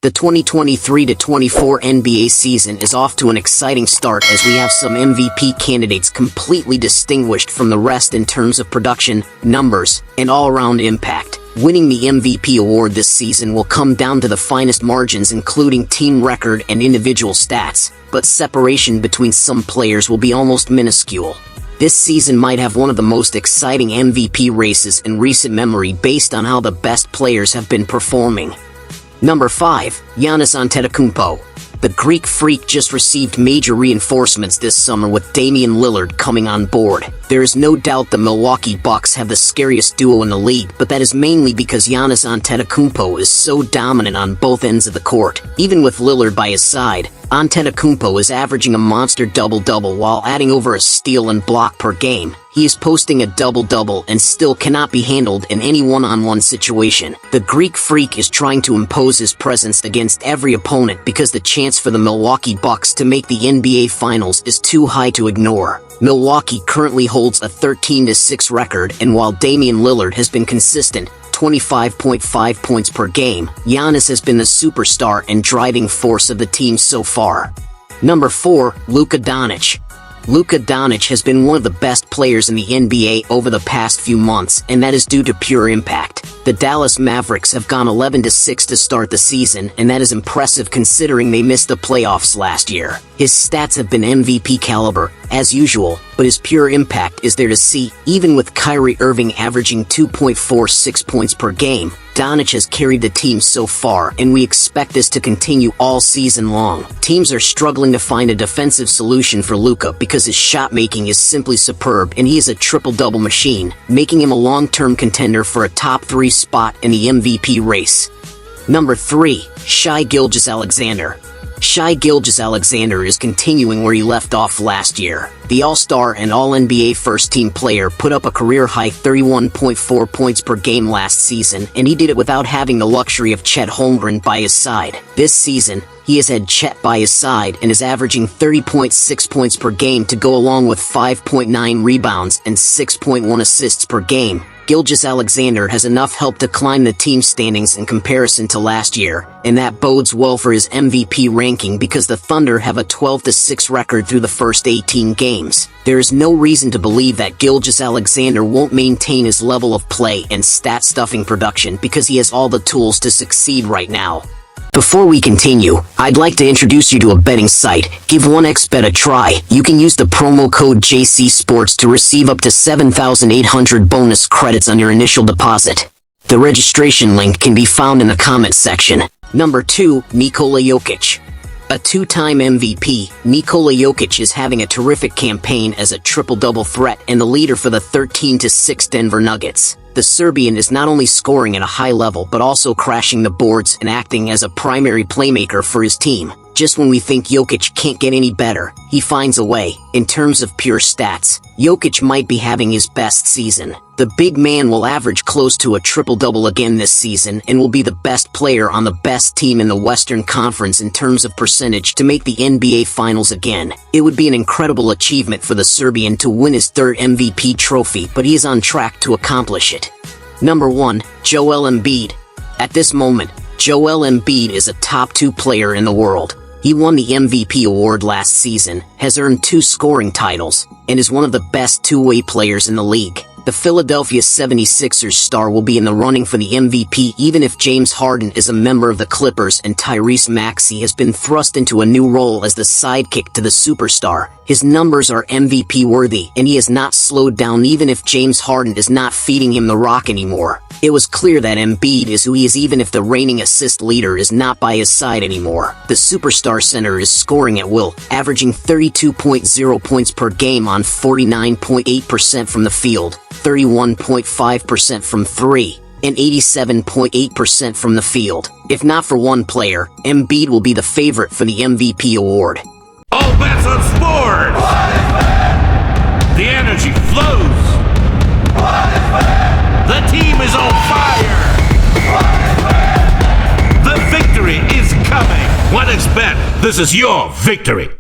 The 2023-24 NBA season is off to an exciting start as we have some MVP candidates completely distinguished from the rest in terms of production, numbers, and all-around impact. Winning the MVP award this season will come down to the finest margins, including team record and individual stats, but separation between some players will be almost minuscule. This season might have one of the most exciting MVP races in recent memory based on how the best players have been performing. Number 5. Giannis Antetokounmpo. The Greek Freak just received major reinforcements this summer with Damian Lillard coming on board. There is no doubt the Milwaukee Bucks have the scariest duo in the league, but that is mainly because Giannis Antetokounmpo is so dominant on both ends of the court. Even with Lillard by his side, Antetokounmpo is averaging a monster double-double while adding over a steal and block per game. He is posting a double-double and still cannot be handled in any one-on-one situation. The Greek Freak is trying to impose his presence against every opponent because the chance for the Milwaukee Bucks to make the NBA Finals is too high to ignore. Milwaukee currently holds a 13-6 record, and while Damian Lillard has been consistent, 25.5 points per game, Giannis has been the superstar and driving force of the team so far. Number 4. Luka Donic. Luka Donic has been one of the best players in the NBA over the past few months, and that is due to pure impact. The Dallas Mavericks have gone 11-6 to start the season, and that is impressive considering they missed the playoffs last year. His stats have been MVP caliber, as usual, but his pure impact is there to see. Even with Kyrie Irving averaging 2.46 points per game, Donic has carried the team so far, and we expect this to continue all season long. Teams are struggling to find a defensive solution for Luka because his shot making is simply superb, and he is a triple-double machine, making him a long-term contender for a top 3 spot in the MVP race. Number 3. Shai Gilgeous-Alexander. Shai Gilgeous-Alexander is continuing where he left off last year. The All-Star and All-NBA first-team player put up a career-high 31.4 points per game last season, and he did it without having the luxury of Chet Holmgren by his side. This season, he has had Chet by his side and is averaging 30.6 points per game to go along with 5.9 rebounds and 6.1 assists per game. Gilgeous-Alexander has enough help to climb the team standings in comparison to last year, and that bodes well for his MVP ranking because the Thunder have a 12-6 record through the first 18 games. There is no reason to believe that Gilgeous-Alexander won't maintain his level of play and stat-stuffing production because he has all the tools to succeed right now. Before we continue, I'd like to introduce you to a betting site. Give 1xBet a try. You can use the promo code JCSports to receive up to 7,800 bonus credits on your initial deposit. The registration link can be found in the comments section. Number 2. Nikola Jokic. A 2-time MVP, Nikola Jokic is having a terrific campaign as a triple-double threat and the leader for the 13-6 Denver Nuggets. The Serbian is not only scoring at a high level but also crashing the boards and acting as a primary playmaker for his team. Just when we think Jokic can't get any better, he finds a way. In terms of pure stats, Jokic might be having his best season. The big man will average close to a triple-double again this season and will be the best player on the best team in the Western Conference in terms of percentage to make the NBA Finals again. It would be an incredible achievement for the Serbian to win his 3rd MVP trophy, but he is on track to accomplish it. Number 1. Joel Embiid. At this moment, Joel Embiid is a top 2 player in the world. He won the MVP award last season, has earned 2 scoring titles, and is one of the best two-way players in the league. The Philadelphia 76ers star will be in the running for the MVP even if James Harden is a member of the Clippers and Tyrese Maxey has been thrust into a new role as the sidekick to the superstar. His numbers are MVP worthy, and he has not slowed down even if James Harden is not feeding him the rock anymore. It was clear that Embiid is who he is even if the reigning assist leader is not by his side anymore. The superstar center is scoring at will, averaging 32.0 points per game on 49.8% from the field, 31.5% from 3, and 87.8% from the field. If not for one player, Embiid will be the favorite for the MVP award. All bets on sports! The energy flows! The team is on fire! The victory is coming! 1xBet, this is your victory!